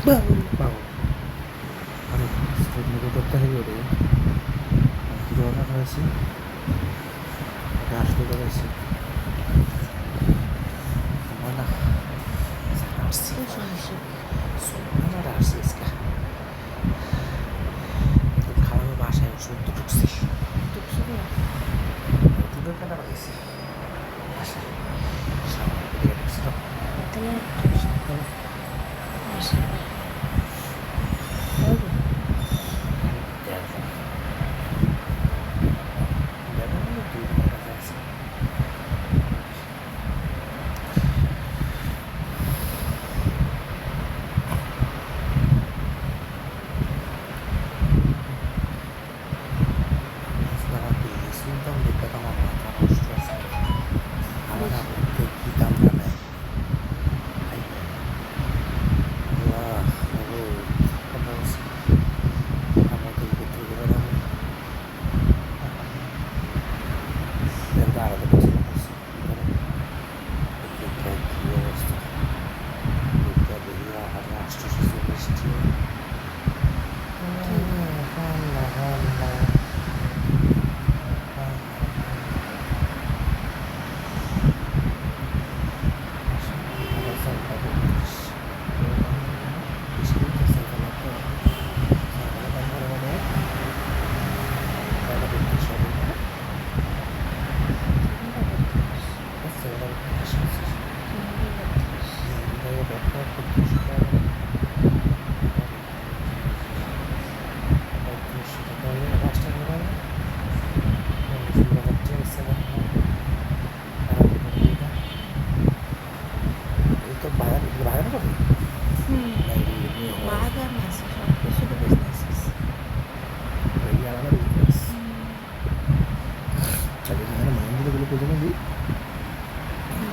বাউ আরে স্টুডেন্টকে করতে হবে রে কি ধরনের হয়েছে ওকে আসতে করেছি mana así sonar así es que খাওয়ানো বাসায় সত্য ঢুকছি দুটোর কেনা পাইছি বাসায় সামনে দিকে ঢুকছি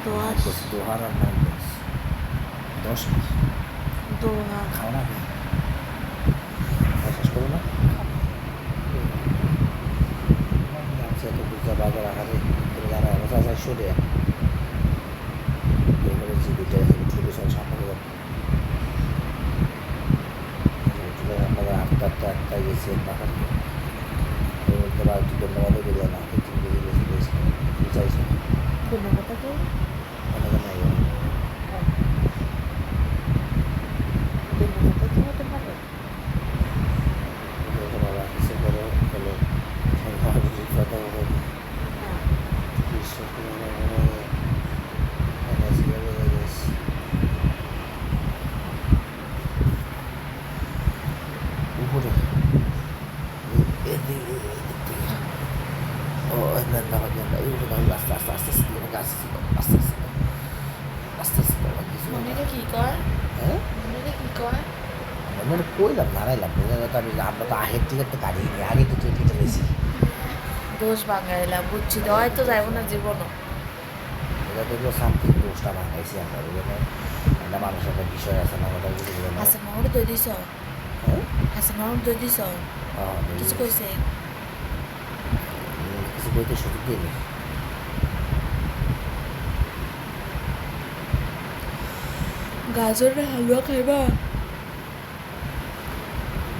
Doha আর 10 Doha খাও না শেষ করো না আচ্ছা তো বুঝতে বাজার আহারে যারা এবার সরে এবারে যে দুটো ছোটো সব সামনে আমরা আটটা গেছি বাহার ধন্যবাদ দেবে না বুঝাইছে ধন্যবাদ কইলাম নাড়াইলাম আমরা তো আগের টিকিট তো কাটিনি আগে তো টিকিট নিয়েছি দোষ বাঙাইলাম বুঝছি দেওয়াই তো যাইব না জীবনও এটা দেখলো সামথিং দোষটা বাঙাইছি আমরা বুঝলে একটা মানুষের একটা বিষয় আছে না ওটা বুঝে হাসান মামুর দই দিছ হাসান মামুর দই দিছ কিছু কইছে কিছু বইতে সুযোগ দিইনি গাজরের হালুয়া খাইবা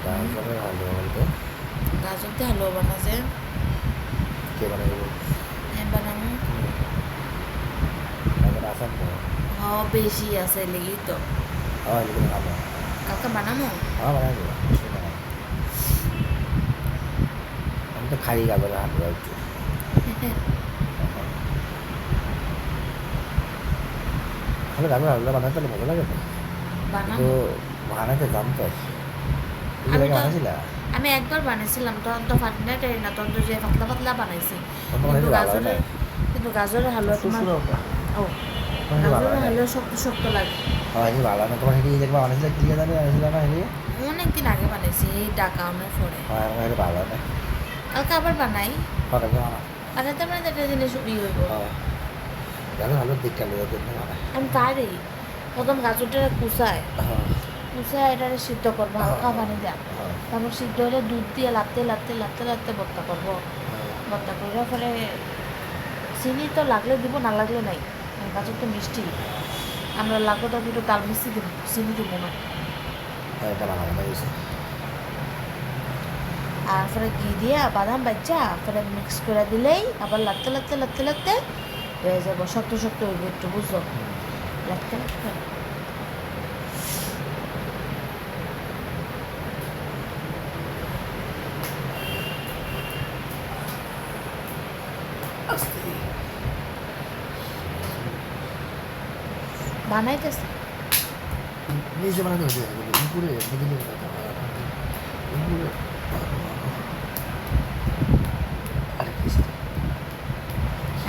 গাজরের হালুয়া বলতে গাজর দিয়ে হালুয়া বানাছে কে বানাইব আমি বানাবো গাজর আসাম তো হ্যাঁ বেশি আছে লেগেই তো হ্যাঁ লিখে খাবো কালকে বানাবো হ্যাঁ বানাই দেবো আমি তো খাই গাজরের হালুয়া একটু তাহলে গাজরের হালুয়া বানাতে তাহলে ভালো লাগে তো বানাবো বানাতে জানতো আমি একবার বানিয়েছিলাম তখন তো ফাটিনাই না তখন তো যে পাতলা পাতলা বানাইছি কিন্তু গাজরের হালুয়া তোমার ও গাজরের হালুয়া শক্ত শক্ত লাগে ভালো না তোমার হেঁটে দেখবা অনেক ক্লিয়ার জানি আনেছিল না হেঁটে অনেকদিন আগে বানাইছি এই টাকা অনেক পরে ভালো না কালকে আবার বানাই বানাতে বানাতে একটা জিনিস হইব ভালো দেখতে আমি পারি প্রথম গাজরটা কুচায় কুচায় এটা সিদ্ধ করবো হালকা পানি দেওয়া তারপর সিদ্ধ হলে দুধ দিয়ে লাতে লাতে লাতে লাতে ভর্তা করবো ভর্তা করার পরে চিনি তো লাগলে দিব না লাগলে নাই গাজর তো মিষ্টি আমরা লাগবে তো একটু তাল মিষ্টি দিব চিনি দিব না এটা ভালো মতো হয়েছে। আর পরে ঘি দিয়া বাদাম বাচ্চা পরে মিক্স করে দিলেই আবার লাগতে লাগতে লাগতে লাগতে হয়ে যাবো, শক্ত শক্ত হইব একটু, বুঝছো? লাগতে লাগতে বানাইতেছে। নিজে বানাতে হচ্ছে উপরে উপরে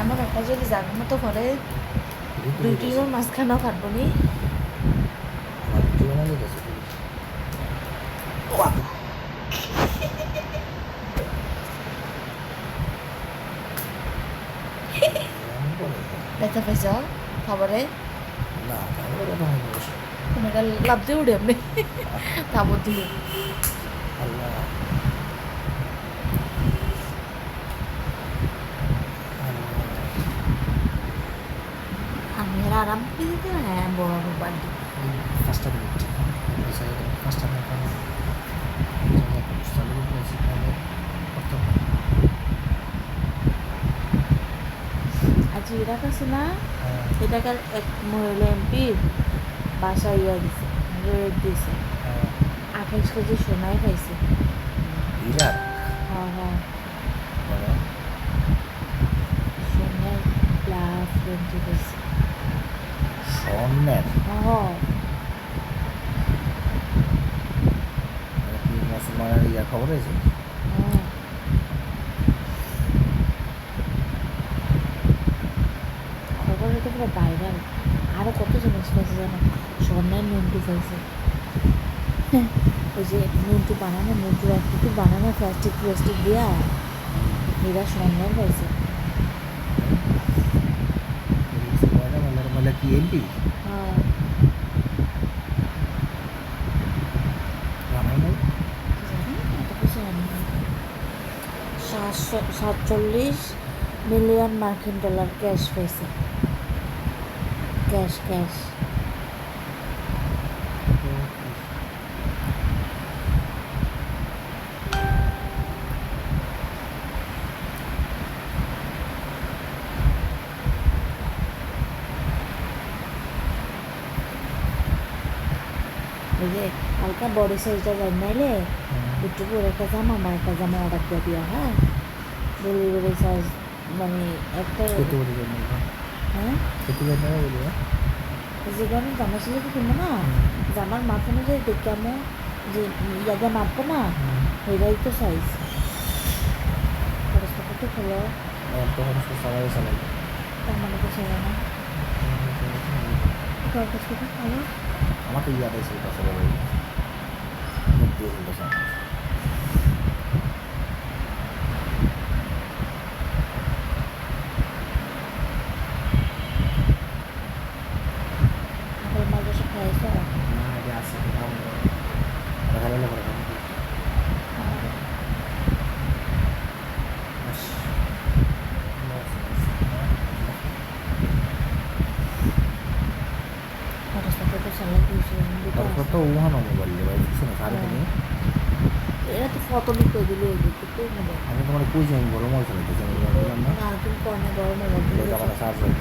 এমন একটা যদি জাগার মতো করে দুইটিও মাঝখানেও কাটবো নি। আমার ভিডিও বানালে গেছে ব্যথা পাইছ খাবারে? না তাহলে কথা হয় না। তুমি এটা লাভ দিয়ে উঠে আপনি তাবর দিয়ে আল্লাহ আমি আর আরাম করে দিতে, হ্যাঁ বড় বাড়ি ফার্স্ট টাইম ফার্স্ট টাইম আজ ইরাক আছে না, এটাকার এক মহিলা এমপির বাসায় ইয়া দিছে, রেট দিছে, 28 কেজি সোনাই পাইছে। ইরাক হ্যাঁ হ্যাঁ, সোনার প্লাস 20 পাইছে। স্বর্ণের হ্যাঁ কি মুসলমানের ইয়া খবর হয়েছে? হ্যাঁ, খবরে তো পুরো ভাইরাল। আরও কত জিনিস পাইছে জানো, স্বর্ণের নুনটু পাইছে। ওই যে নুনটু বানানো, নুনটু একটু বানানো প্লাস্টিক প্লাস্টিক দিয়া এরা স্বর্ণের পাইছে। মানে কি এমপি হ্যাঁ জানাই নাই। জানি না, এত কিছু জানি না। 47 মিলিয়ন মার্কিন ডলার ক্যাশ পাইছে, ক্যাশ ক্যাশ। ওই যে হালকা বডি সাইজটা জানি নাইলে একটু পরে একটা জামা, আমার একটা জামা অর্ডার দিয়ে দিয়া, হ্যাঁ ডেলিভারি চার্জ মানে একটা, কত বড় জন্য হ্যাঁ কত জন্য বলবো যেটা আমি জামা সিলাইতে কিনবো না, জামার মাপ অনুযায়ী দেখে আমি যে ইয়াদা মাপবো না, এটাই তো সাইজ। খরচটা তো হলো, তখন সবাই চালাই তার মানে তো ছিল না খরচ করতে ভালো। আমাকে ইয়াদ আছে তাছাড়া ওই দিয়ে বলতেছে আগের মাল বসে খাইছো? না আগে আসে কাম ভালো লাগে কাম খরচটা তো চালাই দিয়েছি কত ওহানো মোবাইল ভাই কিছু না সারে তুমি এরা তো ফটো করে দিলে তো হবে আমি তোমার কই যাই বড় মোবাইল চালাইতেছি আমি বললাম না না, তুমি কর্নে গরম হবে এটা আমার চার্জ হয়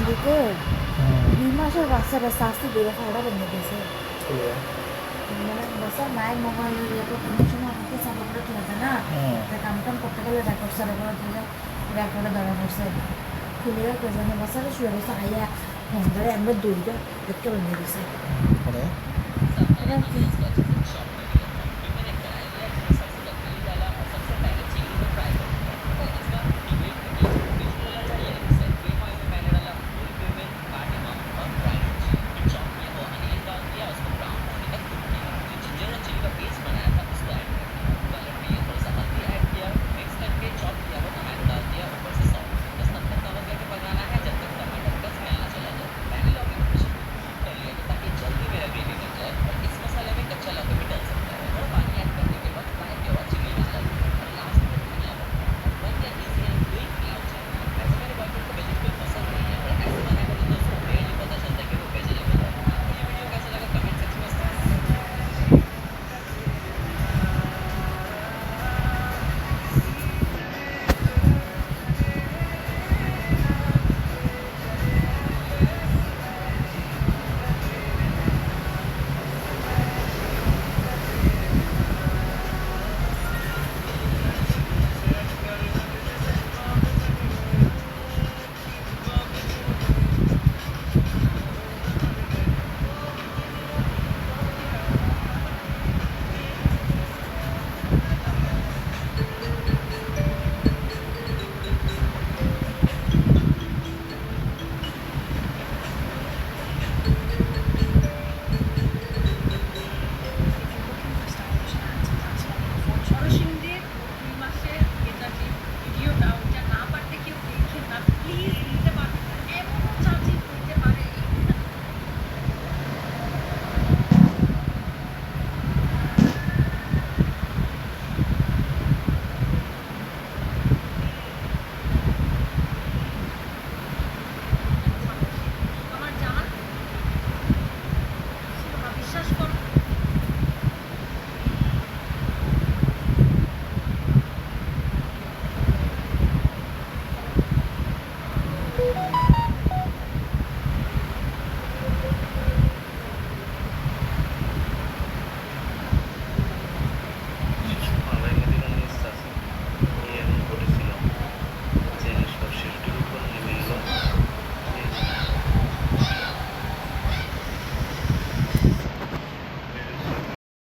দিকে 2 মাসের বাচ্চারা শাস্তি দিয়ে খাওয়া ভেঙে দিয়েছে মানে বাচ্চার মায়ের মোবাইল কোনো সময় আমাকে সাপোর্টটা খেলতে না কাম টাম করতে গেলে রেকর্ড সারা করে দিলে রেকর্ডে ধরা পড়ছে খুলে কেজনে বাচ্চারা শুয়ে রয়েছে আইয়া হ্যাঁ ধরে আমরা দৌড়টা দেখতে ভেঙে দিয়েছে